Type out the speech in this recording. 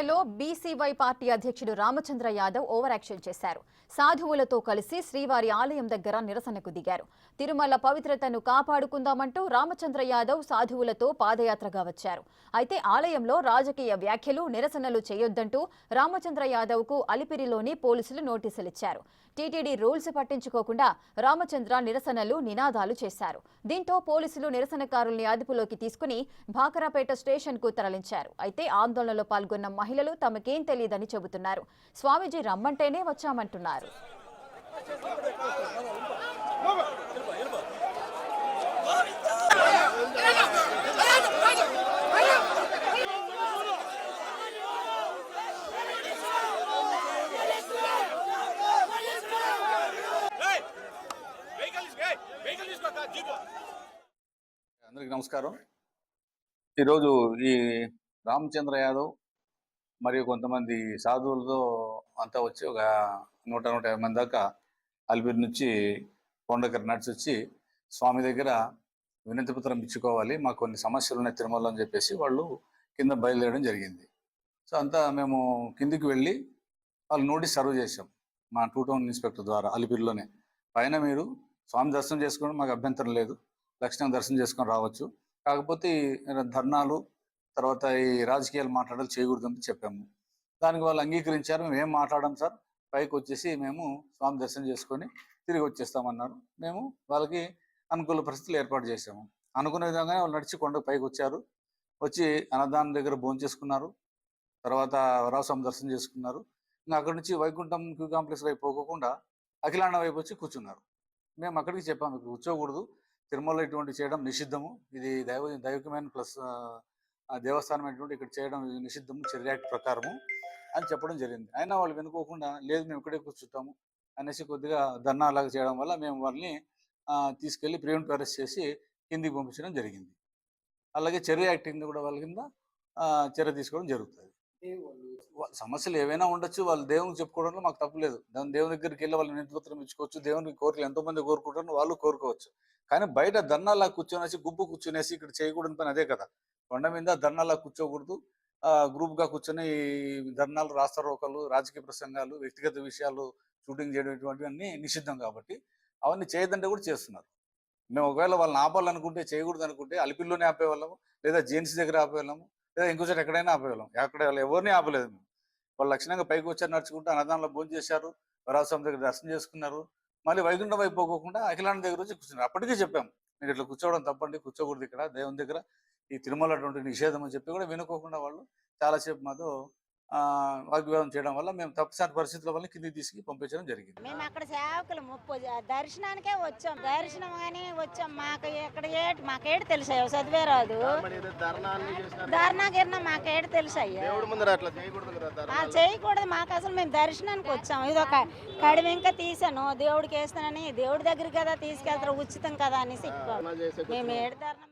లో BCY party అధ్యక్షుడు Ramachandra Yadav over action చేశారు. సాధువులతో కలిసి శ్రీవారి ఆలయం దగ్గర నిరసనకు దిగారు. తిరుమల పవిత్రతను కాపాడుకుందామంటూ రామచంద్ర యాదవ్ సాధువులతో పాదయాత్రగా వచ్చారు. అయితే ఆలయంలో రాజకీయ వ్యాఖ్యలు, నిరసనలు చేయొద్దంటూ రామచంద్ర యాదవ్కు అలిపిరిలోని పోలీసులు నోటీసులిచ్చారు. టీటీడీ రూల్స్ పట్టించుకోకుండా రామచంద్ర నిరసనలు, నినాదాలు చేశారు. దీంతో పోలీసులు నిరసనకారుల్ని అదుపులోకి తీసుకుని భాకరాపేట స్టేషన్కు తరలించారు. అయితే ఆందోళనలో పాల్గొన్న మహిళలు తమకేం తెలియదని చెబుతున్నారు. స్వామీజీ రమ్మంటేనే వచ్చామంటున్నారు. అందరికీ నమస్కారం. ఈరోజు ఈ రామచంద్ర యాదవ్ మరియు కొంతమంది సాధువులతో అంతా వచ్చి ఒక 100-150 మంది దాకా అలిపిరి నుంచి కొండకరి నడిచి వచ్చి స్వామి దగ్గర వినతి పత్రం ఇచ్చుకోవాలి, మాకు కొన్ని సమస్యలు ఉన్నాయి తిరుమల అని చెప్పేసి వాళ్ళు కింద బయలుదేరడం జరిగింది. సో అంతా మేము కిందికి వెళ్ళి వాళ్ళు నోటీస్ సర్వ్ చేసాం మా 2 టౌన్ ఇన్స్పెక్టర్ ద్వారా. అలిపిరిలోనే పైన మీరు స్వామి దర్శనం చేసుకోవడం మాకు అభ్యంతరం లేదు, లక్షణంగా దర్శనం చేసుకొని రావచ్చు, కాకపోతే ధర్నాలు తర్వాత ఈ రాజకీయాలు మాట్లాడాలి చేయకూడదని చెప్పాము. దానికి వాళ్ళు అంగీకరించారు. మేము ఏం మాట్లాడాం సార్, పైకి వచ్చేసి మేము స్వామి దర్శనం చేసుకొని తిరిగి వచ్చేస్తామన్నారు. మేము వాళ్ళకి అనుకూల పరిస్థితులు ఏర్పాటు చేసాము. అనుకునే విధంగానే వాళ్ళు నడిచి కొండకు పైకి వచ్చారు. వచ్చి అన్నదానం దగ్గర భోజనం చేసుకున్నారు. తర్వాత వరాస్వామి దర్శనం చేసుకున్నారు. ఇంకా అక్కడి నుంచి వైకుంఠం క్యూ కాంప్లెక్స్ వైపు పోకుండా అఖిలాండ వైపు వచ్చి కూర్చున్నారు. మేము అక్కడికి చెప్పాము, ఇక్కడ కూర్చోకూడదు, తిరుమలలో ఇటువంటి చేయడం నిషిద్ధము, ఇది దైవికమైన ప్లస్ దేవస్థానం అటువంటి ఇక్కడ చేయడం నిషిద్ధము చర్య యాక్ట్ ప్రకారము అని చెప్పడం జరిగింది. అయినా వాళ్ళు వినుకోకుండా లేదు మేము ఇక్కడే కూర్చుంటాము అనేసి కొద్దిగా ధర్నాలాగా చేయడం వల్ల మేము వాళ్ళని తీసుకెళ్లి ప్రివెంటివ్ అరెస్ట్ చేసి కిందికి పంపించడం జరిగింది. అలాగే చర్య యాక్ట్ కింద కూడా వాళ్ళ కింద చర్య తీసుకోవడం జరుగుతుంది. సమస్యలు ఏవైనా ఉండొచ్చు, వాళ్ళు దేవునికి చెప్పుకోవడంలో మాకు తప్పు లేదు. దేవుని దగ్గరికి వెళ్ళి వాళ్ళు వినతిపత్రం ఇచ్చుకోవచ్చు, దేవునికి కోరికలు ఎంతో మంది కోరుకుంటారు, వాళ్ళు కోరుకోవచ్చు. కానీ బయట ధర్నాలా కూర్చొనేసి గుంపు కూర్చునేసి ఇక్కడ చేయకూడని పని అదే కదా. కొండ మీద ధర్నాలా కూర్చోకూడదు, గ్రూప్గా కూర్చొని ధర్నాలు, రాస్తారోకలు, రాజకీయ ప్రసంగాలు, వ్యక్తిగత విషయాలు షూటింగ్ చేయడం ఇటువంటివన్నీ నిషిద్ధం కాబట్టి అవన్నీ చేయదంటే కూడా చేస్తున్నారు. మేము ఒకవేళ వాళ్ళని ఆపాలనుకుంటే, చేయకూడదు అనుకుంటే అలిపిల్లోనే ఆపేవాళ్ళము, లేదా జేఎన్సీ దగ్గర ఆపేవాళ్ళము, లేదా ఇంకోసారి ఎక్కడైనా ఆపేవాళ్ళం. ఎక్కడ ఎవరిని ఆపలేదు మేము. వాళ్ళు లక్షణంగా పైకి వచ్చారు, నడుచుకుంటూ అన్నదానంలో భోజనం చేశారు, వరాస్వామి దగ్గర దర్శనం చేసుకున్నారు. మళ్ళీ వైకుంఠం వైపు పోకోకుండా అఖిలాండ దగ్గర వచ్చి కూర్చున్నారు. అప్పటికీ చెప్పాము, మీరు ఇట్లా కూర్చోవడం తప్పండి, కూర్చోకూడదు ఇక్కడ దేవుని దగ్గర, ఈ తిరుమల అటువంటి నిషేధం అని చెప్పి కూడా వినుకోకుండా వాళ్ళు చాలాసేపు మాతో వాగ్వివాదం చేయడం వల్ల మేము తప్పనిసరి పరిస్థితుల వల్ల కిందికి తీసుకు పంపించడం జరిగింది. మేము అక్కడ సేవకులు దర్శనానికే వచ్చాం, దర్శనం అని వచ్చాం. మాకు ఎక్కడ మాకేడు తెలుసాయో చదివే రాదు, ధర్నా గిర్న మాకేడు తెలుసాయ్యా చేయకూడదు. మాకు అసలు మేము దర్శనానికి వచ్చాము. ఇది ఒక కడిమి ఇంకా తీసాను, దేవుడికి వేస్తానని, దేవుడి దగ్గరికి కదా తీసుకెళ్తారు, ఉచితం కదా అనేసి మేము ఏడు ధర్నా